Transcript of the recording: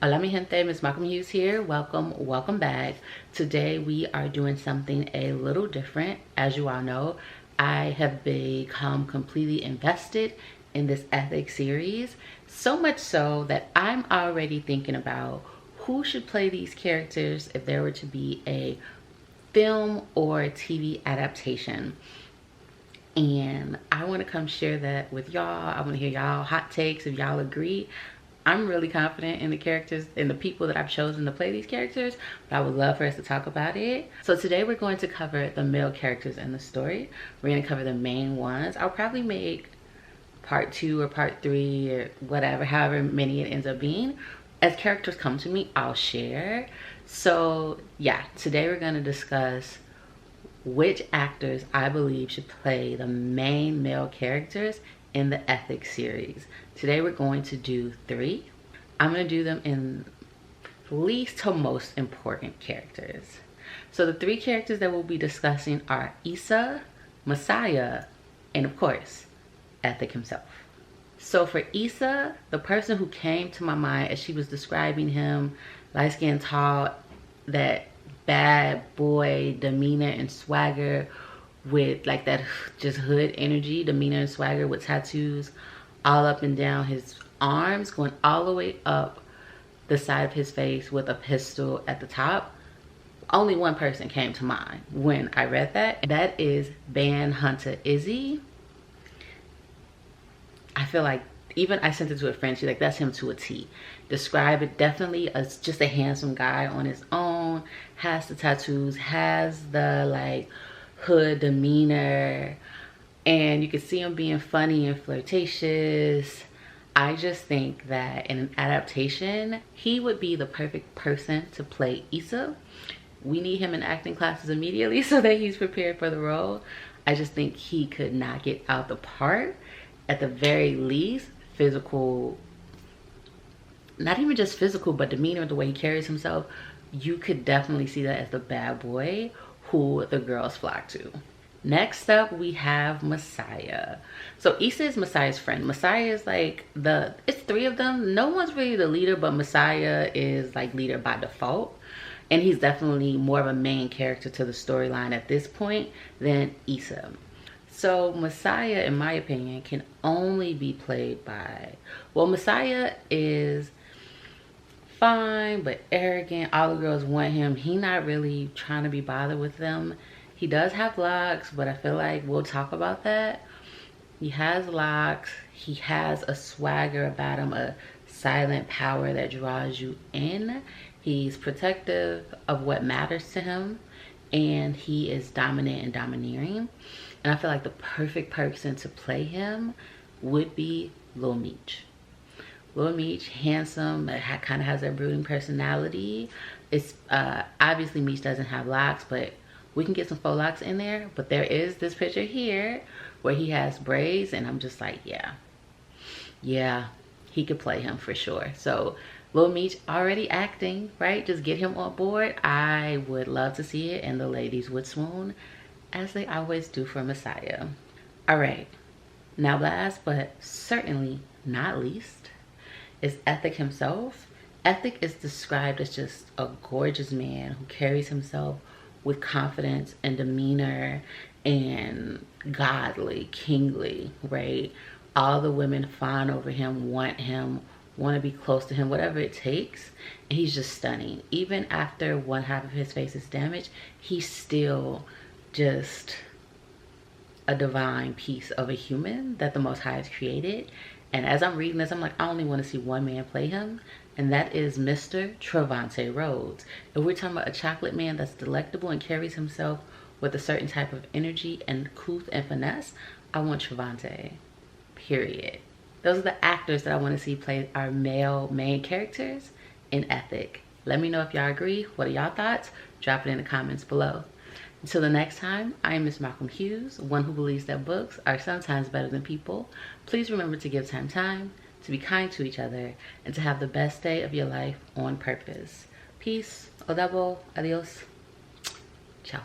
Hola mi gente, MsMalcolmHughes here. Welcome back. Today we are doing something a little different. As you all know, I have become completely invested in this ethics series. So much so that I'm already thinking about who should play these characters if there were to be a film or a TV adaptation. And I want to come share that with y'all. I want to hear y'all hot takes if y'all agree. I'm really confident in the characters and the people that I've chosen to play these characters, but I would love for us to talk about it. So today we're going to cover the male characters in the story. We're going to cover the main ones. I'll probably make part 2 or part 3 or whatever, however many it ends up being. As characters come to me, I'll share. So yeah, today we're going to discuss which actors I believe should play the main male characters in the ethics series. Today we're going to do 3. I'm going to do them in least to most important characters. So the 3 characters that we'll be discussing are Issa, Messiah, and of course, Ethic himself. So for Issa, the person who came to my mind as she was describing him, light skinned, tall, that bad boy demeanor and swagger with like that just hood energy, demeanor and swagger with tattoos all up and down his arms, going all the way up the side of his face with a pistol at the top. Only one person came to mind when I read that. That is Band Hunter Izzy. I feel like even I sent it to a friend, she's like, that's him to a T. Describe it definitely as just a handsome guy on his own, has the tattoos, has the like hood demeanor, and you can see him being funny and flirtatious. I just think that in an adaptation, he would be the perfect person to play Issa. We need him in acting classes immediately so that he's prepared for the role. I just think he could knock it out the park. At the very least, physical, not even just physical, but demeanor, the way he carries himself, you could definitely see that as the bad boy who the girls flock to. Next up, we have Messiah. So Issa is Messiah's friend. Messiah is like it's 3 of them. No one's really the leader, but Messiah is like leader by default. And he's definitely more of a main character to the storyline at this point than Issa. So Messiah, in my opinion, can only be played by, well, Messiah is fine but arrogant. All the girls want him. He not really trying to be bothered with them. He does have locks, but I feel like we'll talk about that. He has locks. He has a swagger about him, a silent power that draws you in. He's protective of what matters to him, and he is dominant and domineering. And I feel like the perfect person to play him would be Lil Meech. Lil Meech, handsome, kind of has a brooding personality. It's obviously Meech doesn't have locks, but we can get some faux locks in there. But there is this picture here where he has braids, and I'm just like, yeah, he could play him for sure. So Lil Meech already acting, right? Just get him on board. I would love to see it, and the ladies would swoon, as they always do for Messiah. All right, now last but certainly not least is Ethic himself. Ethic is described as just a gorgeous man who carries himself with confidence and demeanor and godly, kingly, right? All the women fawn over him, want to be close to him, whatever it takes. And he's just stunning. Even after one half of his face is damaged, he's still just a divine piece of a human that the Most High has created. And as I'm reading this, I'm like, I only want to see one man play him, and that is Mr. Trevante Rhodes. If we're talking about a chocolate man that's delectable and carries himself with a certain type of energy and couth and finesse, I want Trevante, period. Those are the actors that I want to see play our male main characters in Ethic. Let me know if y'all agree. What are y'all thoughts? Drop it in the comments below. Until the next time, I am MsMalcolmHughes, one who believes that books are sometimes better than people. Please remember to give time, to be kind to each other, and to have the best day of your life on purpose. Peace, o double, adios, ciao.